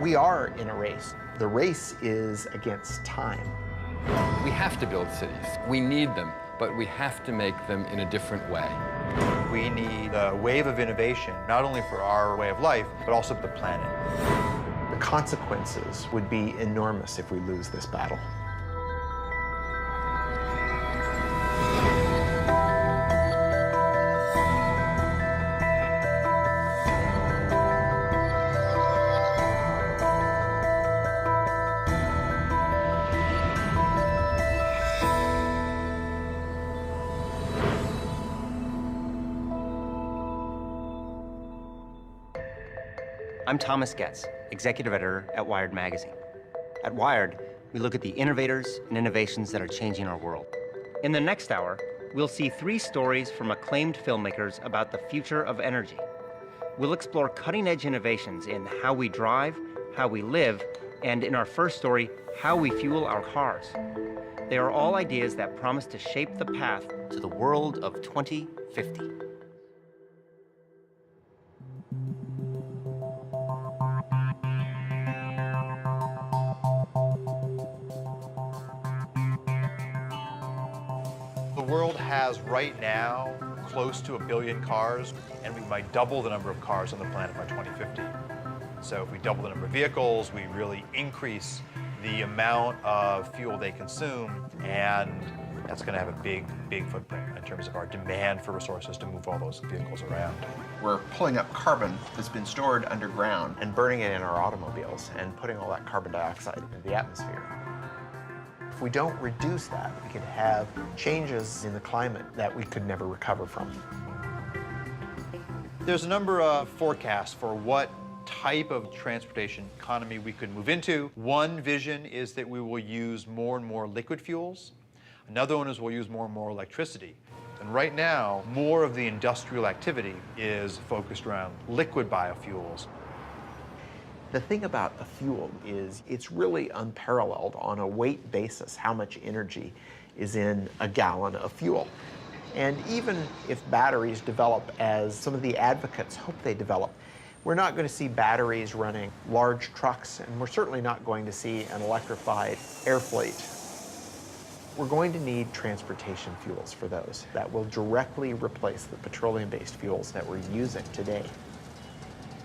We are in a race. The race is against time. We have to build cities. We need them, but we have to make them in a different way. We need a wave of innovation, not only for our way of life, but also for the planet. The consequences would be enormous if we lose this battle. I'm Thomas Getz, executive editor at Wired magazine. At Wired, we look at the innovators and innovations that are changing our world. In the next hour, we'll see 3 stories from acclaimed filmmakers about the future of energy. We'll explore cutting-edge innovations in how we drive, how we live, and in our first story, how we fuel our cars. They are all ideas that promise to shape the path to the world of 2050. The world has right now close to 1 billion cars, and we might double the number of cars on the planet by 2050. So if we double the number of vehicles, we really increase the amount of fuel they consume, and that's going to have a big, big footprint in terms of our demand for resources to move all those vehicles around. We're pulling up carbon that's been stored underground and burning it in our automobiles and putting all that carbon dioxide into the atmosphere. If we don't reduce that, we could have changes in the climate that we could never recover from. There's a number of forecasts for what type of transportation economy we could move into. One vision is that we will use more and more liquid fuels. Another one is we'll use more and more electricity. And right now, more of the industrial activity is focused around liquid biofuels. The thing about a fuel is it's really unparalleled on a weight basis how much energy is in a gallon of fuel. And even if batteries develop as some of the advocates hope they develop, we're not going to see batteries running large trucks, and we're certainly not going to see an electrified air fleet. We're going to need transportation fuels for those that will directly replace the petroleum-based fuels that we're using today.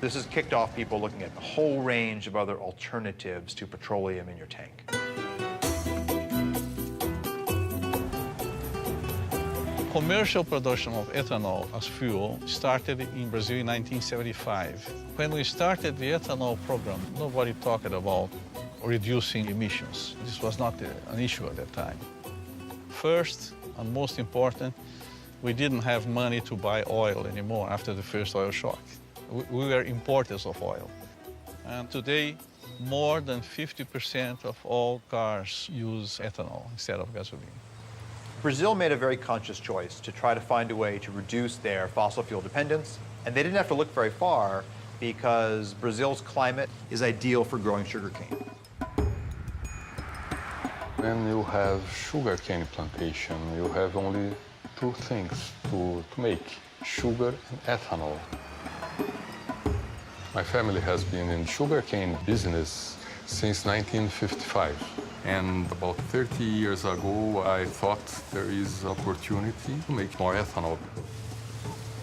This has kicked off people looking at a whole range of other alternatives to petroleum in your tank. Commercial production of ethanol as fuel started in Brazil in 1975. When we started the ethanol program, nobody talked about reducing emissions. This was not an issue at that time. First, and most important, we didn't have money to buy oil anymore after the first oil shock. We were importers of oil. And today, more than 50% of all cars use ethanol instead of gasoline. Brazil made a very conscious choice to try to find a way to reduce their fossil fuel dependence. And they didn't have to look very far because Brazil's climate is ideal for growing sugarcane. When you have sugarcane plantation, you have only 2 things to make, sugar and ethanol. My family has been in sugarcane business since 1955. And about 30 years ago, I thought there is opportunity to make more ethanol.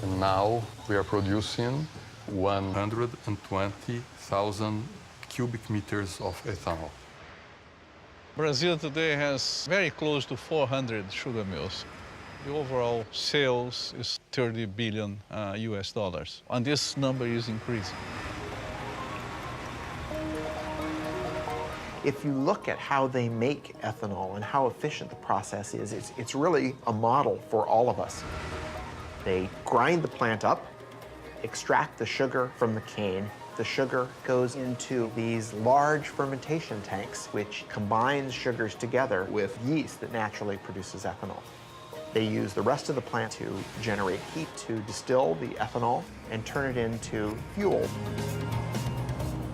And now we are producing 120,000 cubic meters of ethanol. Brazil today has very close to 400 sugar mills. The overall sales is 30 billion US dollars, and this number is increasing. If you look at how they make ethanol and how efficient the process is, it's really a model for all of us. They grind the plant up, extract the sugar from the cane. The sugar goes into these large fermentation tanks, which combines sugars together with yeast that naturally produces ethanol. They use the rest of the plant to generate heat to distill the ethanol and turn it into fuel.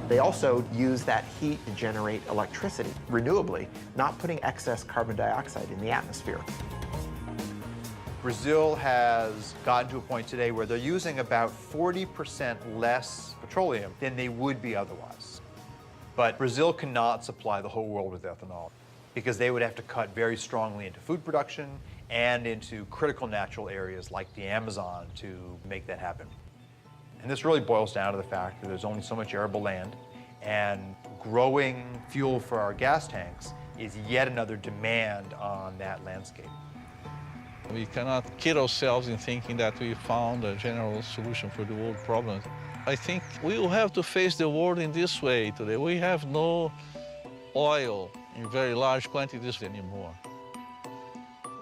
They also use that heat to generate electricity renewably, not putting excess carbon dioxide in the atmosphere. Brazil has gotten to a point today where they're using about 40% less petroleum than they would be otherwise. But Brazil cannot supply the whole world with ethanol because they would have to cut very strongly into food production and into critical natural areas like the Amazon to make that happen. And this really boils down to the fact that there's only so much arable land, and growing fuel for our gas tanks is yet another demand on that landscape. We cannot kid ourselves in thinking that we found a general solution for the world problems. I think we will have to face the world in this way today. We have no oil in very large quantities anymore.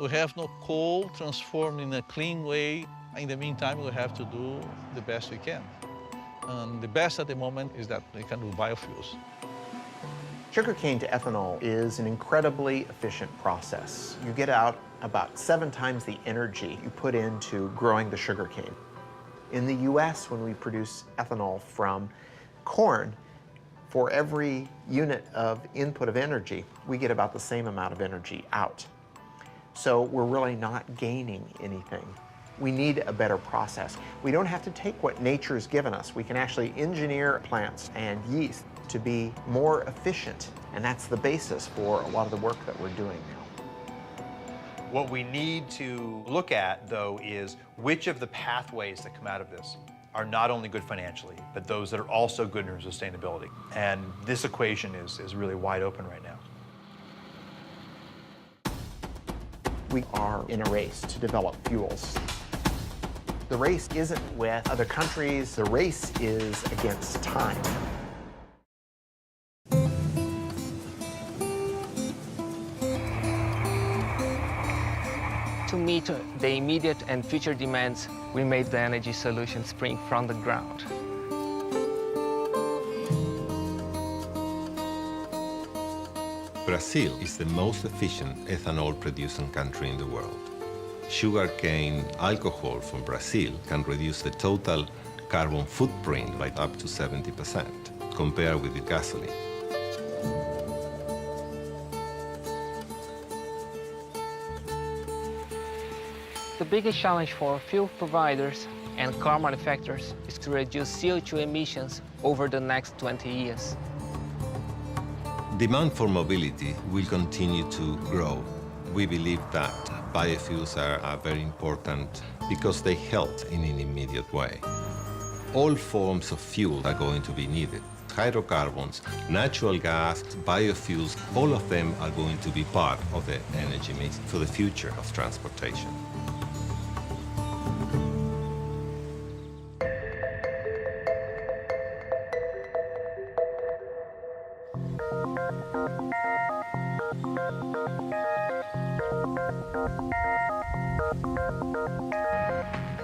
We have no coal transformed in a clean way. In the meantime, we have to do the best we can. And the best at the moment is that we can do biofuels. Sugarcane to ethanol is an incredibly efficient process. You get out about 7 times the energy you put into growing the sugarcane. In the US, when we produce ethanol from corn, for every unit of input of energy, we get about the same amount of energy out. So we're really not gaining anything. We need a better process. We don't have to take what nature's given us. We can actually engineer plants and yeast to be more efficient, and that's the basis for a lot of the work that we're doing now. What we need to look at, though, is which of the pathways that come out of this are not only good financially, but those that are also good in sustainability. And this equation is really wide open right now. We are in a race to develop fuels. The race isn't with other countries, the race is against time. To meet the immediate and future demands, we made the energy solution spring from the ground. Brazil is the most efficient ethanol-producing country in the world. Sugarcane alcohol from Brazil can reduce the total carbon footprint by up to 70% compared with the gasoline. The biggest challenge for fuel providers and car manufacturers is to reduce CO2 emissions over the next 20 years. Demand for mobility will continue to grow. We believe that biofuels are very important because they help in an immediate way. All forms of fuel are going to be needed. Hydrocarbons, natural gas, biofuels, all of them are going to be part of the energy mix for the future of transportation.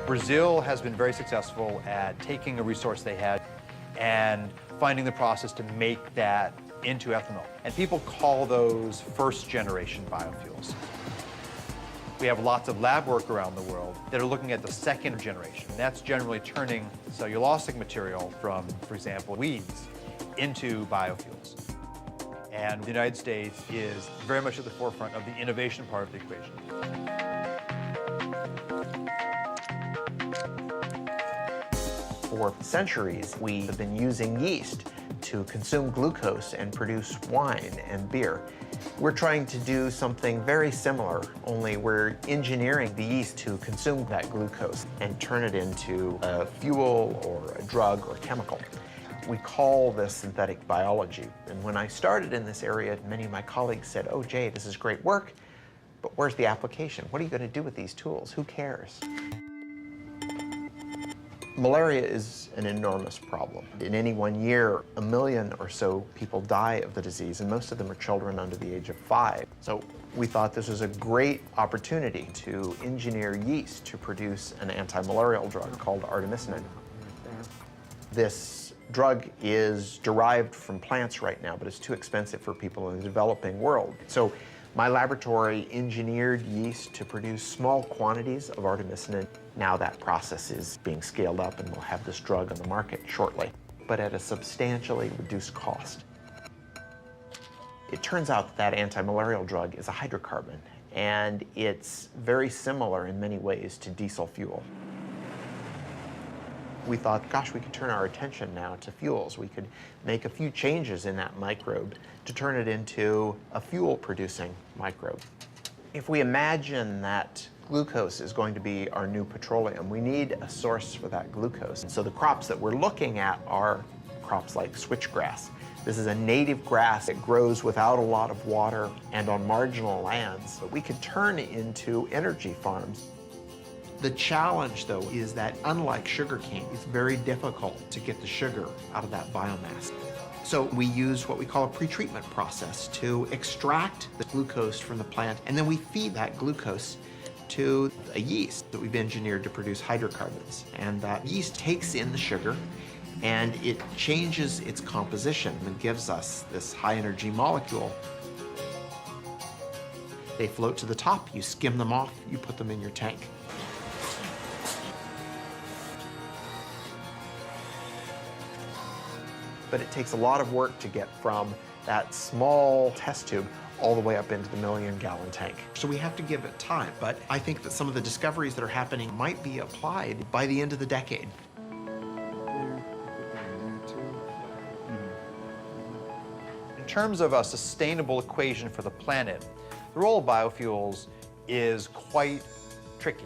Brazil has been very successful at taking a resource they had and finding the process to make that into ethanol. And people call those first-generation biofuels. We have lots of lab work around the world that are looking at the second generation. That's generally turning cellulosic material from, for example, weeds into biofuels. And the United States is very much at the forefront of the innovation part of the equation. For centuries, we have been using yeast to consume glucose and produce wine and beer. We're trying to do something very similar, only we're engineering the yeast to consume that glucose and turn it into a fuel or a drug or chemical. We call this synthetic biology. And when I started in this area, many of my colleagues said, "Oh, Jay, this is great work, but where's the application? What are you going to do with these tools? Who cares?" Malaria is an enormous problem. In any one year, 1 million or so people die of the disease, and most of them are children under the age of 5. So we thought this was a great opportunity to engineer yeast to produce an anti-malarial drug called artemisinin. This drug is derived from plants right now, but it's too expensive for people in the developing world. So my laboratory engineered yeast to produce small quantities of artemisinin. Now that process is being scaled up and we'll have this drug on the market shortly, but at a substantially reduced cost. It turns out that anti-malarial drug is a hydrocarbon, and it's very similar in many ways to diesel fuel. We thought, gosh, we could turn our attention now to fuels. We could make a few changes in that microbe to turn it into a fuel-producing microbe. If we imagine that glucose is going to be our new petroleum, we need a source for that glucose. And so the crops that we're looking at are crops like switchgrass. This is a native grass. It grows without a lot of water and on marginal lands. But we could turn into energy farms. The challenge, though, is that unlike sugarcane, it's very difficult to get the sugar out of that biomass. So we use what we call a pretreatment process to extract the glucose from the plant, and then we feed that glucose to a yeast that we've engineered to produce hydrocarbons. And that yeast takes in the sugar, and it changes its composition and gives us this high-energy molecule. They float to the top, you skim them off, you put them in your tank. But it takes a lot of work to get from that small test tube all the way up into the million-gallon tank. So we have to give it time, but I think that some of the discoveries that are happening might be applied by the end of the decade. In terms of a sustainable equation for the planet, the role of biofuels is quite tricky.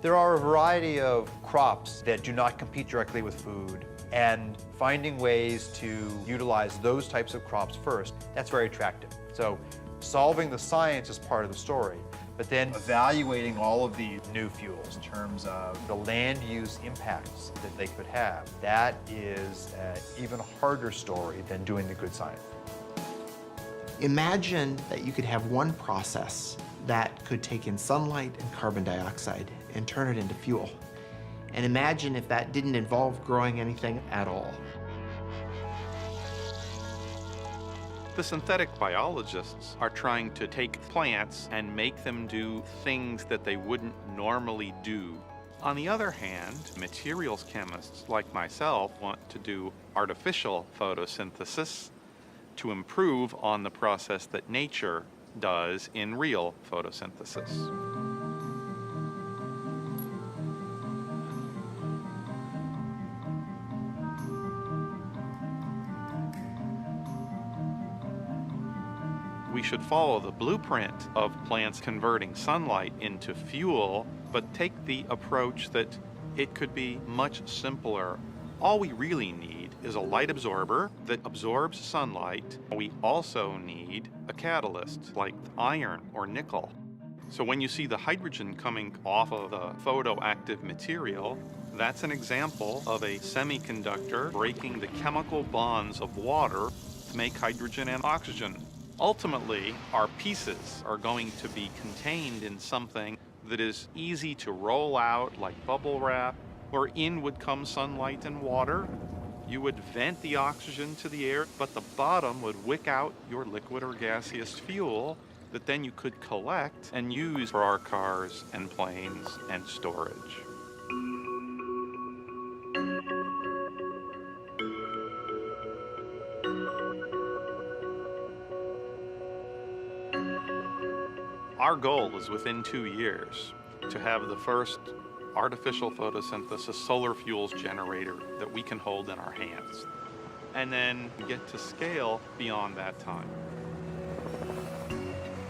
There are a variety of crops that do not compete directly with food, and finding ways to utilize those types of crops first, that's very attractive. So solving the science is part of the story, but then evaluating all of these new fuels in terms of the land use impacts that they could have, that is an even harder story than doing the good science. Imagine that you could have one process that could take in sunlight and carbon dioxide and turn it into fuel. And imagine if that didn't involve growing anything at all. The synthetic biologists are trying to take plants and make them do things that they wouldn't normally do. On the other hand, materials chemists like myself want to do artificial photosynthesis to improve on the process that nature does in real photosynthesis. We should follow the blueprint of plants converting sunlight into fuel, but take the approach that it could be much simpler. All we really need is a light absorber that absorbs sunlight. We also need a catalyst like iron or nickel. So when you see the hydrogen coming off of the photoactive material, that's an example of a semiconductor breaking the chemical bonds of water to make hydrogen and oxygen. Ultimately, our pieces are going to be contained in something that is easy to roll out like bubble wrap, where in would come sunlight and water. You would vent the oxygen to the air, but the bottom would wick out your liquid or gaseous fuel that then you could collect and use for our cars and planes and storage. Our goal is within 2 years to have the first artificial photosynthesis solar fuels generator that we can hold in our hands, and then get to scale beyond that time.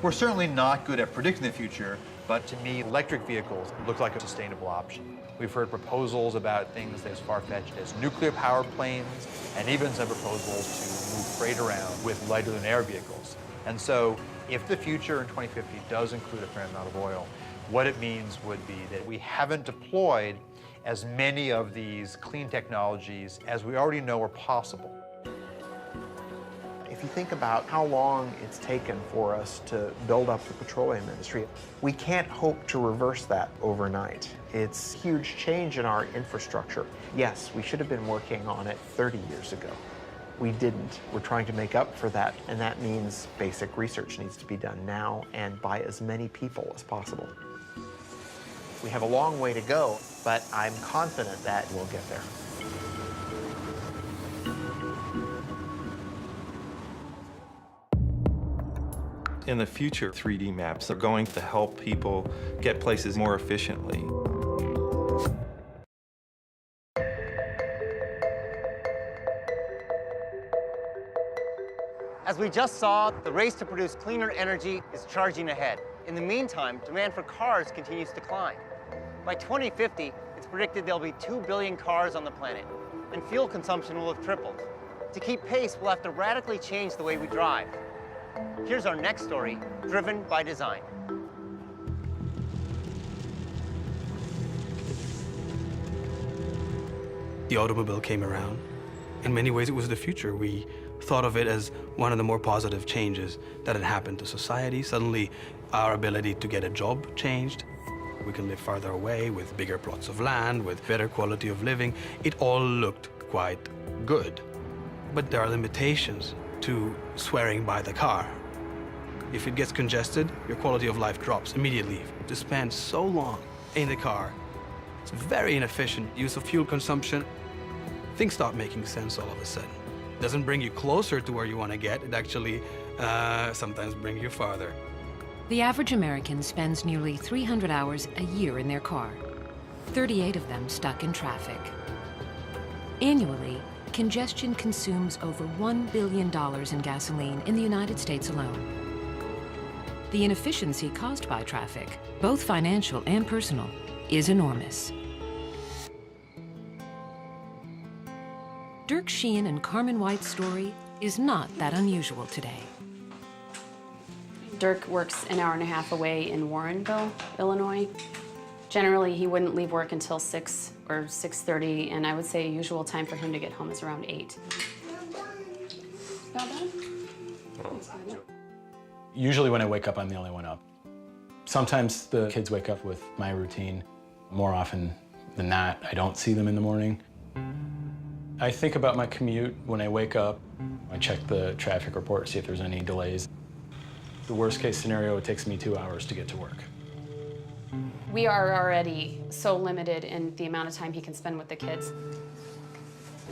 We're certainly not good at predicting the future, but to me, electric vehicles look like a sustainable option. We've heard proposals about things as far-fetched as nuclear-powered planes, and even some proposals to move freight around with lighter-than-air vehicles. And so, if the future in 2050 does include a fair amount of oil, what it means would be that we haven't deployed as many of these clean technologies as we already know are possible. If you think about how long it's taken for us to build up the petroleum industry, we can't hope to reverse that overnight. It's a huge change in our infrastructure. Yes, we should have been working on it 30 years ago. We didn't. We're trying to make up for that, and that means basic research needs to be done now and by as many people as possible. We have a long way to go, but I'm confident that we'll get there. In the future, 3D maps are going to help people get places more efficiently. As we just saw, the race to produce cleaner energy is charging ahead. In the meantime, demand for cars continues to climb. By 2050, it's predicted there'll be 2 billion cars on the planet, and fuel consumption will have tripled. To keep pace, we'll have to radically change the way we drive. Here's our next story, Driven by Design. The automobile came around. In many ways, it was the future. We thought of it as one of the more positive changes that had happened to society. Suddenly, our ability to get a job changed. We can live farther away with bigger plots of land, with better quality of living. It all looked quite good. But there are limitations to swearing by the car. If it gets congested, your quality of life drops immediately. To spend so long in the car, it's very inefficient use of fuel consumption. Things start making sense all of a sudden. It doesn't bring you closer to where you want to get. It actually sometimes brings you farther. The average American spends nearly 300 hours a year in their car, 38 of them stuck in traffic. Annually, congestion consumes over $1 billion in gasoline in the United States alone. The inefficiency caused by traffic, both financial and personal, is enormous. Dirk Sheehan and Carmen White's story is not that unusual today. Dirk works an hour and a half away in Warrenville, Illinois. Generally, he wouldn't leave work until 6 or 6:30, and I would say a usual time for him to get home is around 8. Usually when I wake up, I'm the only one up. Sometimes the kids wake up with my routine. More often than not, I don't see them in the morning. I think about my commute when I wake up. I check the traffic report, see if there's any delays. The worst case scenario, it takes me 2 hours to get to work. We are already so limited in the amount of time he can spend with the kids.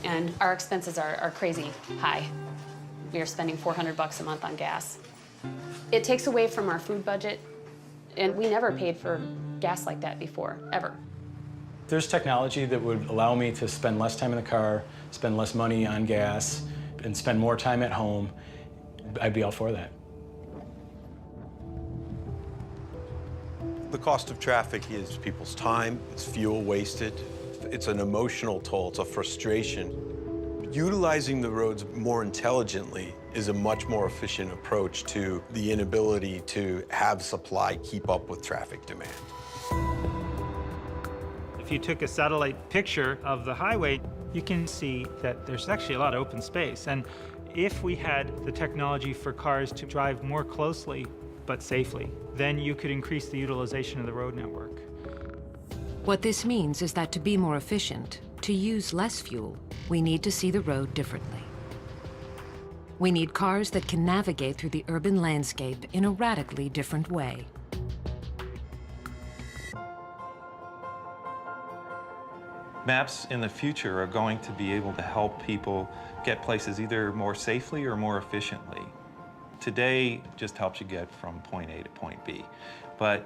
And our expenses are crazy high. We are spending $400 a month on gas. It takes away from our food budget, and we never paid for gas like that before, ever. There's technology that would allow me to spend less time in the car, spend less money on gas, and spend more time at home. I'd be all for that. The cost of traffic is people's time, it's fuel wasted, it's an emotional toll, it's a frustration. Utilizing the roads more intelligently is a much more efficient approach to the inability to have supply keep up with traffic demand. If you took a satellite picture of the highway, you can see that there's actually a lot of open space. And if we had the technology for cars to drive more closely but safely, then you could increase the utilization of the road network. What this means is that to be more efficient, to use less fuel, we need to see the road differently. We need cars that can navigate through the urban landscape in a radically different way. Maps in the future are going to be able to help people get places either more safely or more efficiently. Today, it just helps you get from point A to point B. But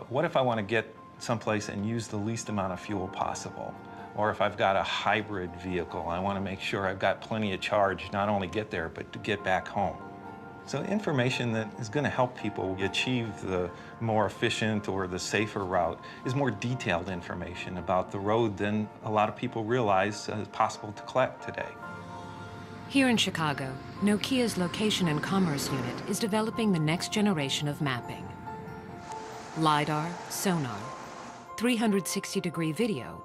what if I want to get someplace and use the least amount of fuel possible? Or if I've got a hybrid vehicle, I want to make sure I've got plenty of charge, not only get there, but to get back home. So information that is going to help people achieve the more efficient or the safer route is more detailed information about the road than a lot of people realize is possible to collect today. Here in Chicago, Nokia's Location and Commerce Unit is developing the next generation of mapping. LiDAR, sonar, 360-degree video,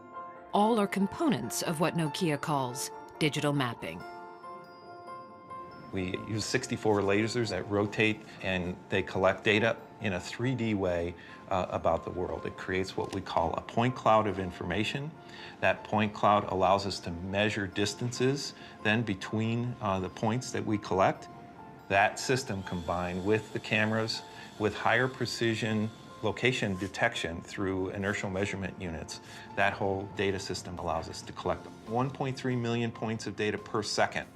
all are components of what Nokia calls digital mapping. We use 64 lasers that rotate and they collect data in a 3D way about the world. It creates what we call a point cloud of information. That point cloud allows us to measure distances then between the points that we collect. That system combined with the cameras with higher precision location detection through inertial measurement units, that whole data system allows us to collect 1.3 million points of data per second.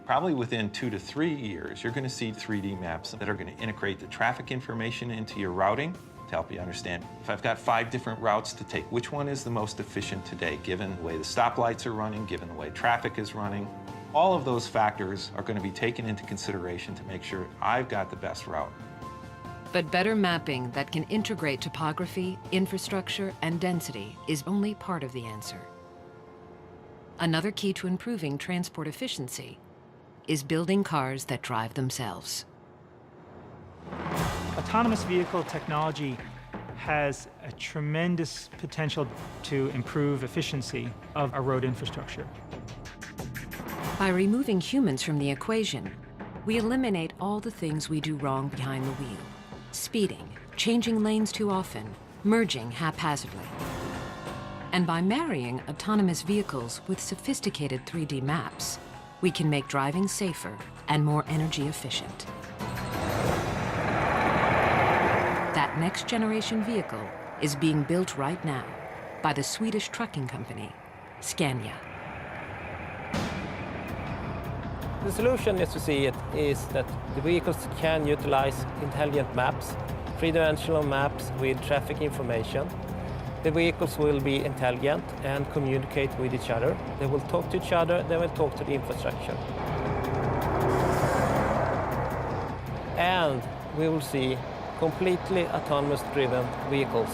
Probably within 2 to 3 years, you're going to see 3D maps that are going to integrate the traffic information into your routing to help you understand. If I've got 5 different routes to take, which one is the most efficient today, given the way the stoplights are running, given the way traffic is running? All of those factors are going to be taken into consideration to make sure I've got the best route. But better mapping that can integrate topography, infrastructure, and density is only part of the answer. Another key to improving transport efficiency is building cars that drive themselves. Autonomous vehicle technology has a tremendous potential to improve efficiency of our road infrastructure. By removing humans from the equation, we eliminate all the things we do wrong behind the wheel. Speeding, changing lanes too often, merging haphazardly. And by marrying autonomous vehicles with sophisticated 3D maps, we can make driving safer and more energy efficient. That next generation vehicle is being built right now by the Swedish trucking company, Scania. The solution, as you see it, is that the vehicles can utilize intelligent maps, three-dimensional maps with traffic information. The vehicles will be intelligent and communicate with each other. They will talk to each other, they will talk to the infrastructure. And we will see completely autonomous driven vehicles.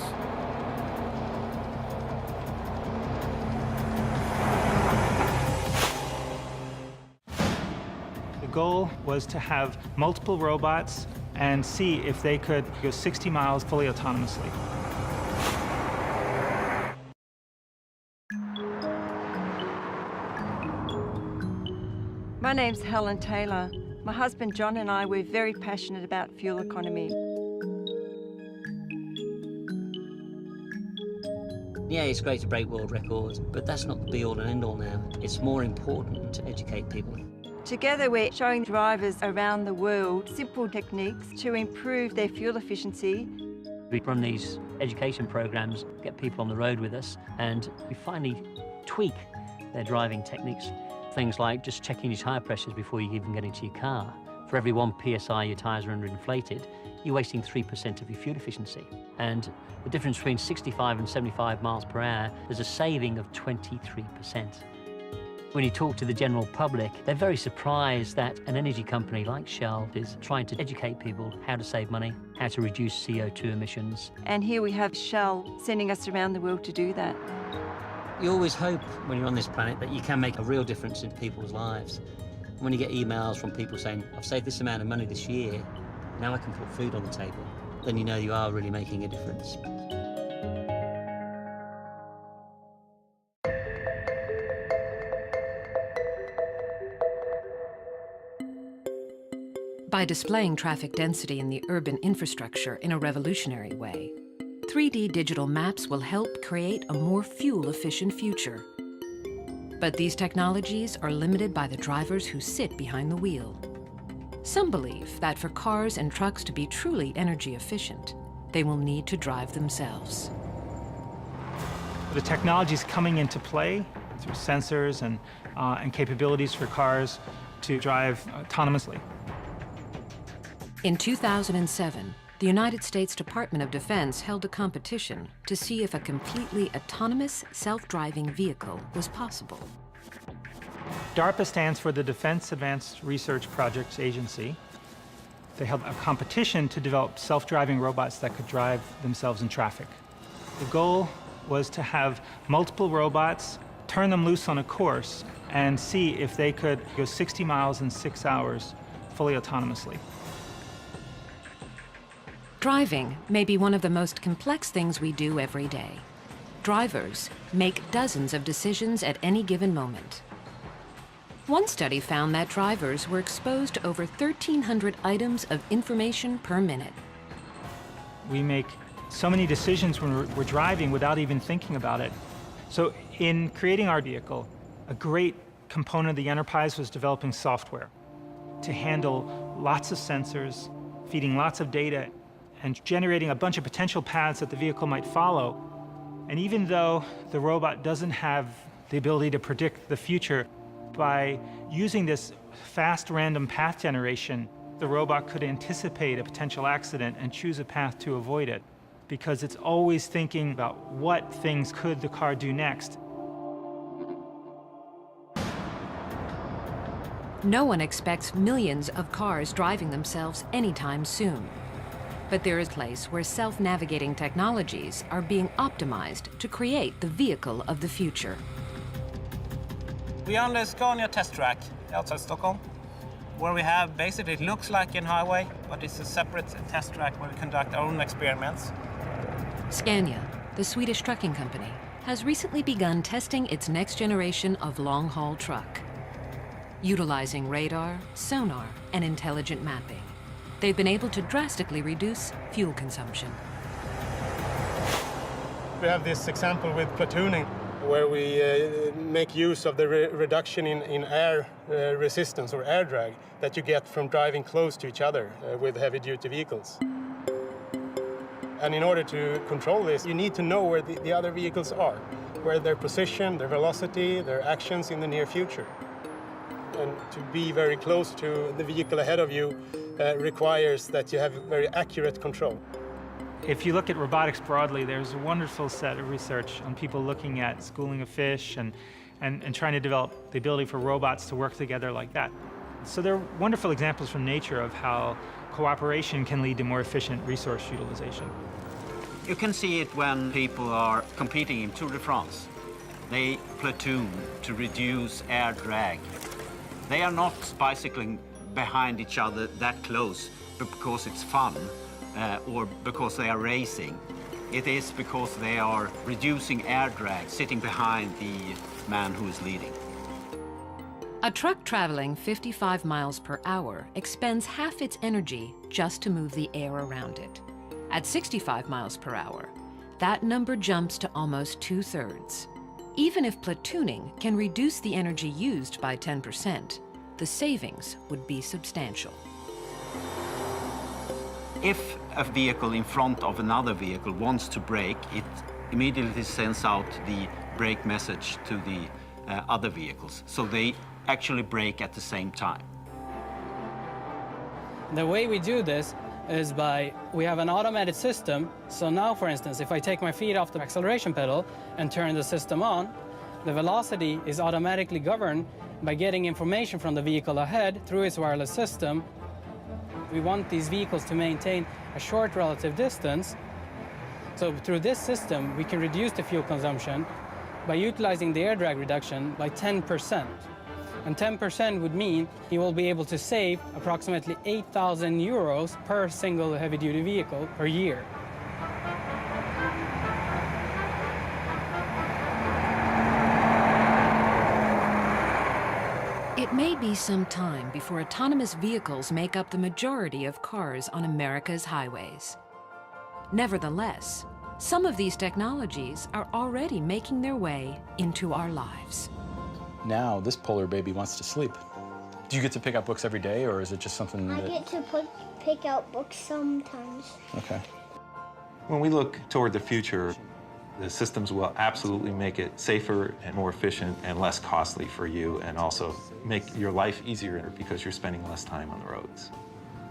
The goal was to have multiple robots and see if they could go 60 miles fully autonomously. My name's Helen Taylor. My husband John and I, we're very passionate about fuel economy. Yeah, it's great to break world records, but that's not the be-all and end-all now. It's more important to educate people. Together we're showing drivers around the world simple techniques to improve their fuel efficiency. We run these education programs, get people on the road with us, and we finally tweak their driving techniques. Things like just checking your tyre pressures before you even get into your car. For every 1 PSI your tyres are underinflated, you're wasting 3% of your fuel efficiency. And the difference between 65 and 75 miles per hour, there's a saving of 23%. When you talk to the general public, they're very surprised that an energy company like Shell is trying to educate people how to save money, how to reduce CO2 emissions. And here we have Shell sending us around the world to do that. You always hope when you're on this planet that you can make a real difference in people's lives. When you get emails from people saying, I've saved this amount of money this year, now I can put food on the table, then you know you are really making a difference. By displaying traffic density in the urban infrastructure in a revolutionary way, 3D digital maps will help create a more fuel-efficient future. But these technologies are limited by the drivers who sit behind the wheel. Some believe that for cars and trucks to be truly energy efficient, they will need to drive themselves. The technology is coming into play through sensors and capabilities for cars to drive autonomously. In 2007, the United States Department of Defense held a competition to see if a completely autonomous self-driving vehicle was possible. DARPA stands for the Defense Advanced Research Projects Agency. They held a competition to develop self-driving robots that could drive themselves in traffic. The goal was to have multiple robots, turn them loose on a course, and see if they could go 60 miles in 6 hours fully autonomously. Driving may be one of the most complex things we do every day. Drivers make dozens of decisions at any given moment. One study found that drivers were exposed to over 1,300 items of information per minute. We make so many decisions when we're driving without even thinking about it. So in creating our vehicle, a great component of the enterprise was developing software to handle lots of sensors, feeding lots of data, and generating a bunch of potential paths that the vehicle might follow. And even though the robot doesn't have the ability to predict the future, by using this fast random path generation, the robot could anticipate a potential accident and choose a path to avoid it, because it's always thinking about what things could the car do next. No one expects millions of cars driving themselves anytime soon. But there is a place where self-navigating technologies are being optimized to create the vehicle of the future. We are on the Scania test track outside Stockholm, where we have basically, it looks like a highway, but it's a separate test track where we conduct our own experiments. Scania, the Swedish trucking company, has recently begun testing its next generation of long-haul truck. Utilizing radar, sonar, and intelligent mapping, they've been able to drastically reduce fuel consumption. We have this example with platooning, where we make use of the reduction in air resistance or air drag that you get from driving close to each other with heavy-duty vehicles. And in order to control this, you need to know where the other vehicles are, where their position, their velocity, their actions in the near future. And to be very close to the vehicle ahead of you requires that you have very accurate control. If you look at robotics broadly, there's a wonderful set of research on people looking at schooling of fish and trying to develop the ability for robots to work together like that. So there are wonderful examples from nature of how cooperation can lead to more efficient resource utilization. You can see it when people are competing in Tour de France. They platoon to reduce air drag. They are not bicycling behind each other that close because it's fun or because they are racing. It is because they are reducing air drag, sitting behind the man who is leading. A truck traveling 55 miles per hour expends half its energy just to move the air around it. At 65 miles per hour, that number jumps to almost 2/3. Even if platooning can reduce the energy used by 10%, the savings would be substantial. If a vehicle in front of another vehicle wants to brake, it immediately sends out the brake message to the other vehicles. So they actually brake at the same time. The way we do this is we have an automated system. So now, for instance, if I take my feet off the acceleration pedal and turn the system on, the velocity is automatically governed by getting information from the vehicle ahead through its wireless system. We want these vehicles to maintain a short relative distance. So through this system, we can reduce the fuel consumption by utilizing the air drag reduction by 10%. And 10% would mean you will be able to save approximately 8,000 euros per single heavy-duty vehicle per year. It may be some time before autonomous vehicles make up the majority of cars on America's highways. Nevertheless, some of these technologies are already making their way into our lives. Now, this polar baby wants to sleep. Do you get to pick out books every day, or is it just something that... I get to pick out books sometimes. Okay. When we look toward the future, the systems will absolutely make it safer and more efficient and less costly for you, and also make your life easier because you're spending less time on the roads.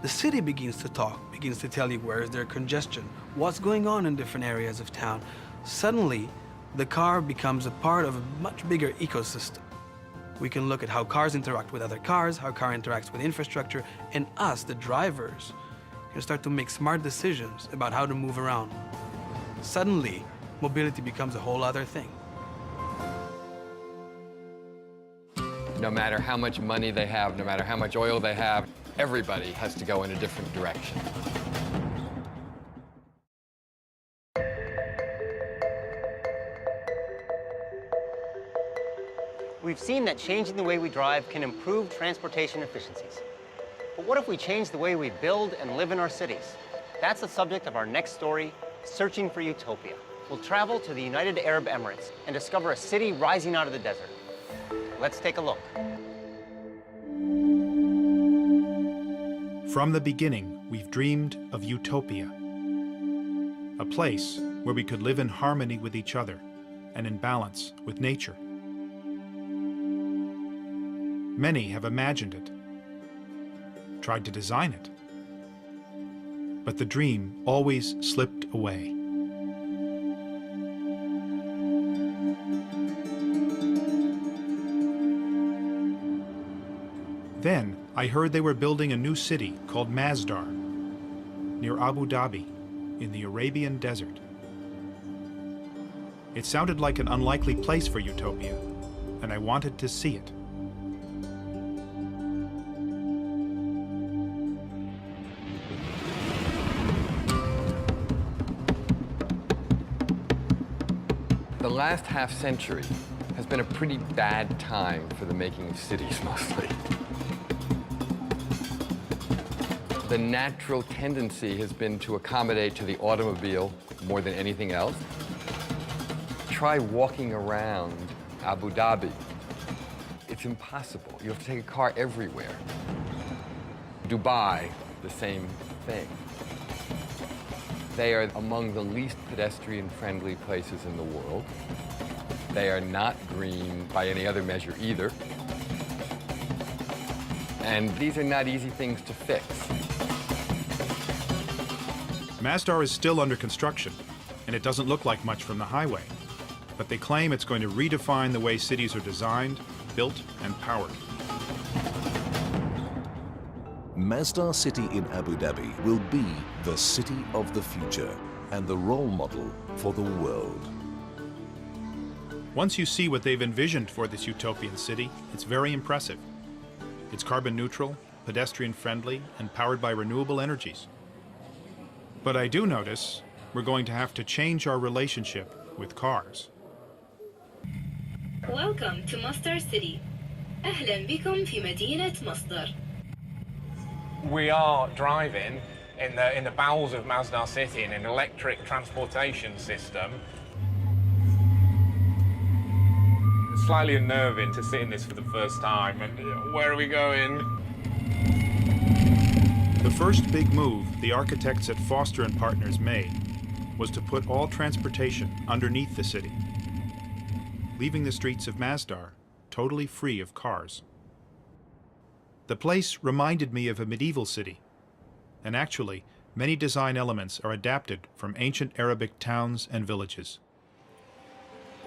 The city begins to talk, begins to tell you where is there congestion, what's going on in different areas of town. Suddenly, the car becomes a part of a much bigger ecosystem. We can look at how cars interact with other cars, how car interacts with infrastructure, and us, the drivers, can start to make smart decisions about how to move around. Suddenly, mobility becomes a whole other thing. No matter how much money they have, no matter how much oil they have, everybody has to go in a different direction. We've seen that changing the way we drive can improve transportation efficiencies. But what if we change the way we build and live in our cities? That's the subject of our next story, Searching for Utopia. We'll travel to the United Arab Emirates and discover a city rising out of the desert. Let's take a look. From the beginning, we've dreamed of utopia, a place where we could live in harmony with each other and in balance with nature. Many have imagined it, tried to design it, but the dream always slipped away. Then I heard they were building a new city called Masdar, near Abu Dhabi, in the Arabian desert. It sounded like an unlikely place for utopia, and I wanted to see it. The last half century has been a pretty bad time for the making of cities, mostly. The natural tendency has been to accommodate to the automobile more than anything else. Try walking around Abu Dhabi. It's impossible. You have to take a car everywhere. Dubai, the same thing. They are among the least pedestrian-friendly places in the world. They are not green by any other measure either. And these are not easy things to fix. Masdar is still under construction, and it doesn't look like much from the highway. But they claim it's going to redefine the way cities are designed, built, and powered. Masdar City in Abu Dhabi will be the city of the future and the role model for the world. Once you see what they've envisioned for this utopian city, it's very impressive. It's carbon neutral, pedestrian friendly, and powered by renewable energies. But I do notice we're going to have to change our relationship with cars. Welcome to Masdar City. أهلا بكم في مدينة مصدر. We are driving in the bowels of Masdar City in an electric transportation system. It's slightly unnerving to sit in this for the first time. And where are we going? The first big move the architects at Foster & Partners made was to put all transportation underneath the city, leaving the streets of Masdar totally free of cars. The place reminded me of a medieval city, and actually, many design elements are adapted from ancient Arabic towns and villages.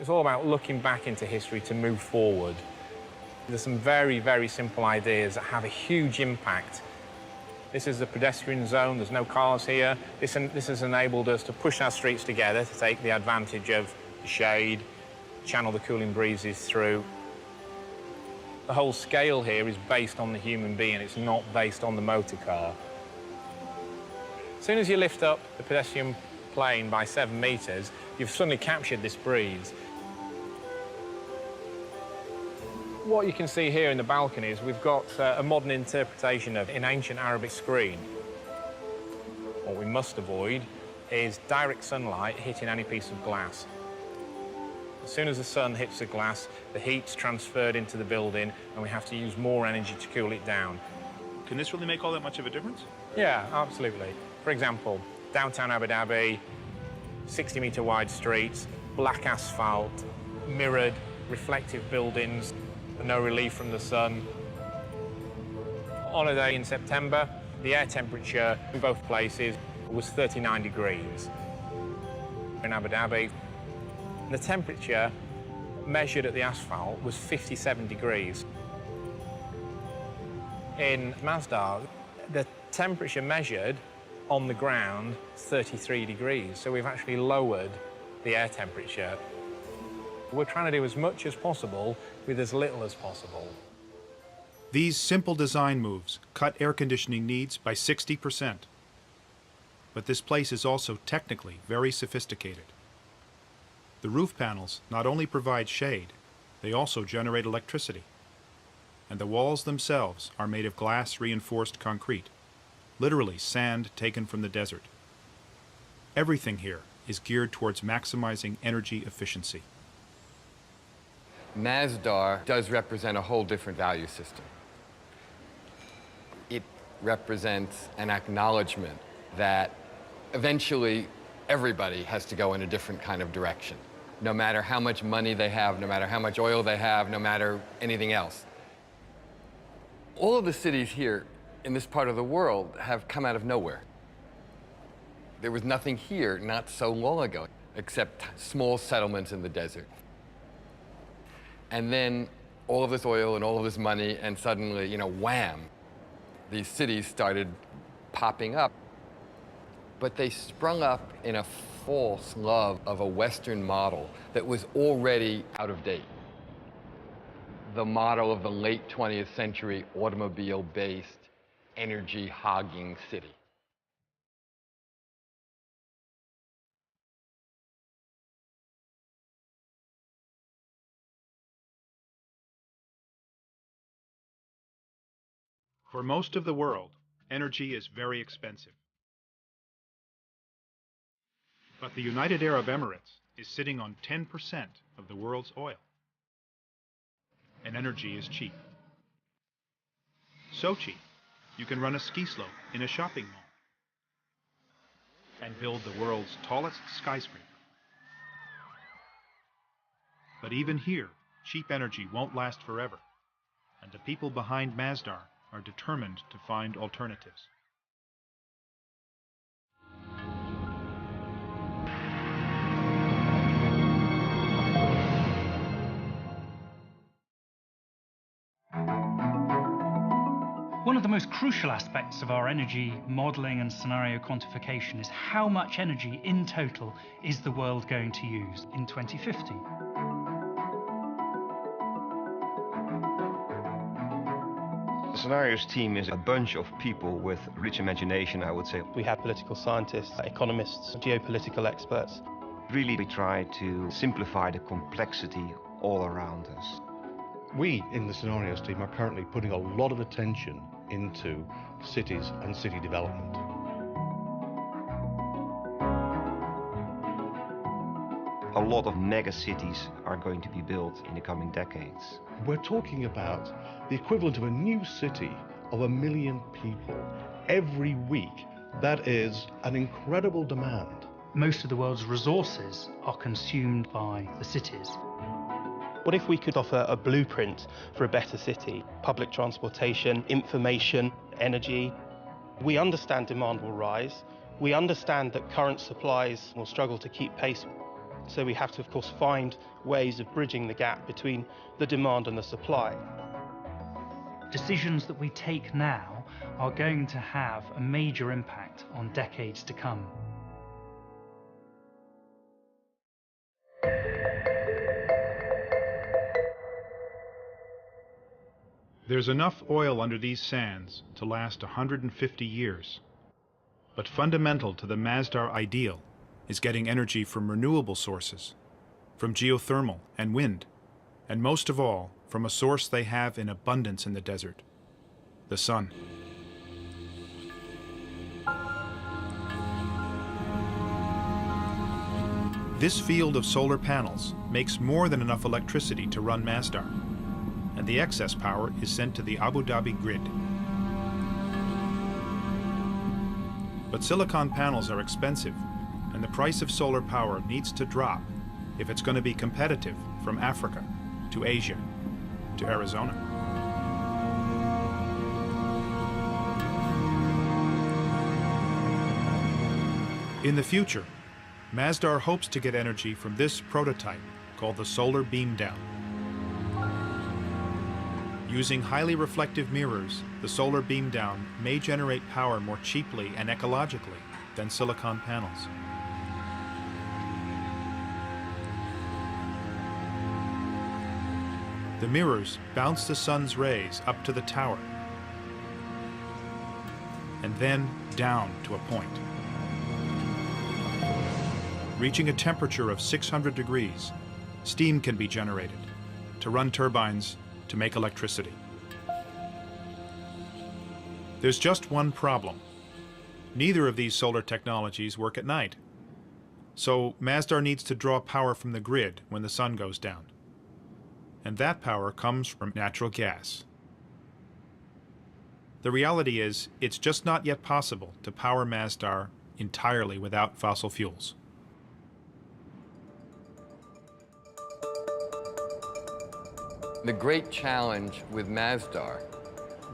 It's all about looking back into history to move forward. There's some very, very simple ideas that have a huge impact. This is the pedestrian zone, there's no cars here. This has enabled us to push our streets together to take the advantage of the shade, channel the cooling breezes through. The whole scale here is based on the human being, it's not based on the motor car. As soon as you lift up the pedestrian plane by 7 meters, you've suddenly captured this breeze. What you can see here in the balcony is we've got a modern interpretation of an ancient Arabic screen. What we must avoid is direct sunlight hitting any piece of glass. As soon as the sun hits the glass, the heat's transferred into the building and we have to use more energy to cool it down. Can this really make all that much of a difference? Yeah, absolutely. For example, downtown Abu Dhabi, 60-meter wide streets, black asphalt, mirrored, reflective buildings, no relief from the sun. On a day in September, the air temperature in both places was 39 degrees. In Abu Dhabi, the temperature measured at the asphalt was 57 degrees. In Masdar, the temperature measured on the ground is 33 degrees, so we've actually lowered the air temperature. We're trying to do as much as possible with as little as possible. These simple design moves cut air conditioning needs by 60%. But this place is also technically very sophisticated. The roof panels not only provide shade, they also generate electricity. And the walls themselves are made of glass-reinforced concrete, literally sand taken from the desert. Everything here is geared towards maximizing energy efficiency. Masdar does represent a whole different value system. It represents an acknowledgement that eventually everybody has to go in a different kind of direction, no matter how much money they have, no matter how much oil they have, no matter anything else. All of the cities here in this part of the world have come out of nowhere. There was nothing here not so long ago, except small settlements in the desert. And then all of this oil and all of this money, and suddenly, you know, wham, these cities started popping up. But they sprung up in a false love of a Western model that was already out of date. The model of the late 20th century automobile-based, energy-hogging city. For most of the world, energy is very expensive. But the United Arab Emirates is sitting on 10% of the world's oil. And energy is cheap. So cheap, you can run a ski slope in a shopping mall and build the world's tallest skyscraper. But even here, cheap energy won't last forever, and the people behind Masdar are determined to find alternatives. One of the most crucial aspects of our energy modelling and scenario quantification is how much energy in total is the world going to use in 2050. The scenarios team is a bunch of people with rich imagination, I would say. We have political scientists, economists, geopolitical experts. Really, we try to simplify the complexity all around us. We in the scenarios team are currently putting a lot of attention into cities and city development. A lot of mega cities are going to be built in the coming decades. We're talking about the equivalent of a new city of 1 million people every week. That is an incredible demand. Most of the world's resources are consumed by the cities. What if we could offer a blueprint for a better city? Public transportation, information, energy. We understand demand will rise. We understand that current supplies will struggle to keep pace. So we have to, of course, find ways of bridging the gap between the demand and the supply. Decisions that we take now are going to have a major impact on decades to come. There's enough oil under these sands to last 150 years. But fundamental to the Masdar ideal is getting energy from renewable sources, from geothermal and wind, and most of all, from a source they have in abundance in the desert, the sun. This field of solar panels makes more than enough electricity to run Masdar, and the excess power is sent to the Abu Dhabi grid. But silicon panels are expensive, and the price of solar power needs to drop if it's going to be competitive from Africa to Asia to Arizona. In the future, Masdar hopes to get energy from this prototype called the solar beam down. Using highly reflective mirrors, the solar beam down may generate power more cheaply and ecologically than silicon panels. The mirrors bounce the sun's rays up to the tower and then down to a point. Reaching a temperature of 600 degrees, steam can be generated to run turbines to make electricity. There's just one problem. Neither of these solar technologies work at night. So Masdar needs to draw power from the grid when the sun goes down. And that power comes from natural gas. The reality is, it's just not yet possible to power Masdar entirely without fossil fuels. The great challenge with Masdar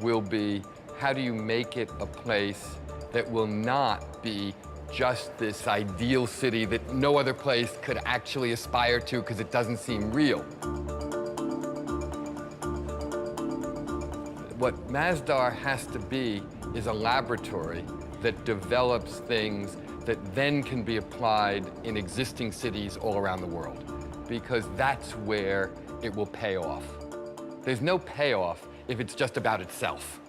will be, how do you make it a place that will not be just this ideal city that no other place could actually aspire to because it doesn't seem real? What Masdar has to be is a laboratory that develops things that then can be applied in existing cities all around the world, because that's where it will pay off. There's no payoff if it's just about itself.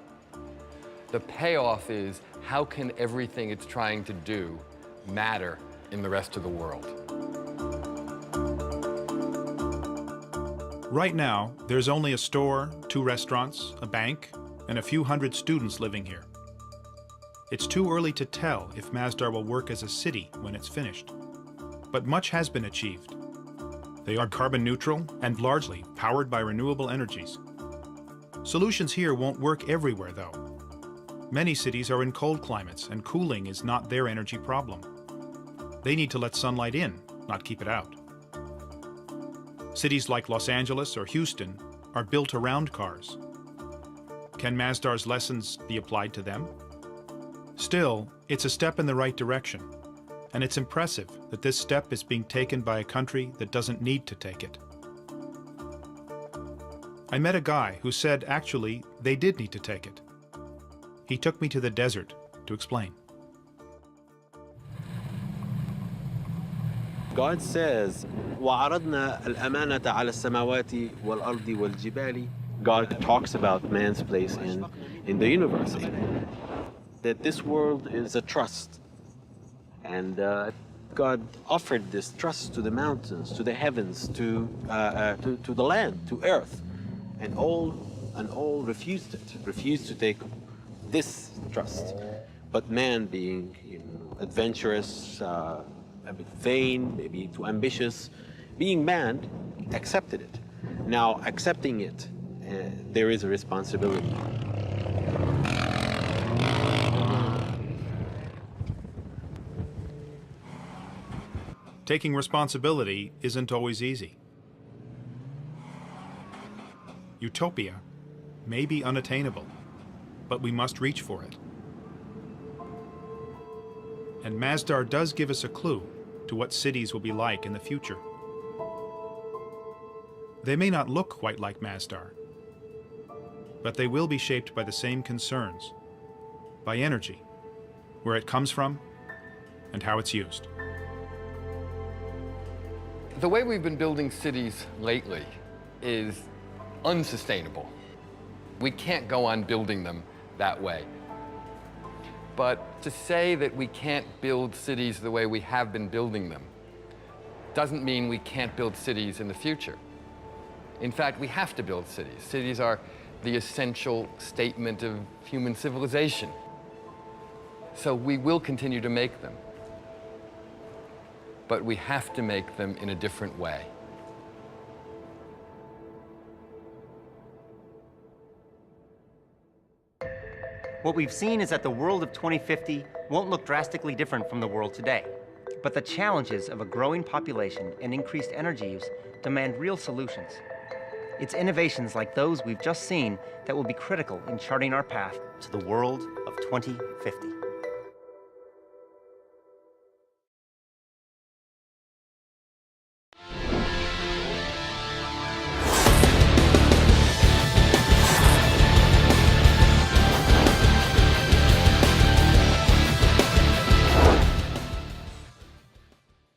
The payoff is how can everything it's trying to do matter in the rest of the world. Right now, there's only a store, 2 restaurants, a bank, and a few hundred students living here. It's too early to tell if Masdar will work as a city when it's finished. But much has been achieved. They are carbon neutral and largely powered by renewable energies. Solutions here won't work everywhere, though. Many cities are in cold climates, and cooling is not their energy problem. They need to let sunlight in, not keep it out. Cities like Los Angeles or Houston are built around cars. Can Masdar's lessons be applied to them? Still, it's a step in the right direction, and it's impressive that this step is being taken by a country that doesn't need to take it. I met a guy who said actually they did need to take it. He took me to the desert to explain. God says, وَعَرَضْنَا الْأَمَانَةَ عَلَى السَّمَاوَاتِ وَالْأَرْضِ وَالْجِبَالِ. God talks about man's place in the universe, that this world is a trust. And God offered this trust to the mountains, to the heavens, to the land, to earth. And all refused it, refused to take this trust. But man, being adventurous, a bit vain, maybe too ambitious, being man, accepted it. Now, accepting it, there is a responsibility. Taking responsibility isn't always easy. Utopia may be unattainable, but we must reach for it. And Masdar does give us a clue to what cities will be like in the future. They may not look quite like Masdar, but they will be shaped by the same concerns, by energy, where it comes from, and how it's used. The way we've been building cities lately is unsustainable. We can't go on building them that way. But to say that we can't build cities the way we have been building them doesn't mean we can't build cities in the future. In fact, we have to build cities. Cities are the essential statement of human civilization. So we will continue to make them. But we have to make them in a different way. What we've seen is that the world of 2050 won't look drastically different from the world today. But the challenges of a growing population and increased energy use demand real solutions. It's innovations like those we've just seen that will be critical in charting our path to the world of 2050.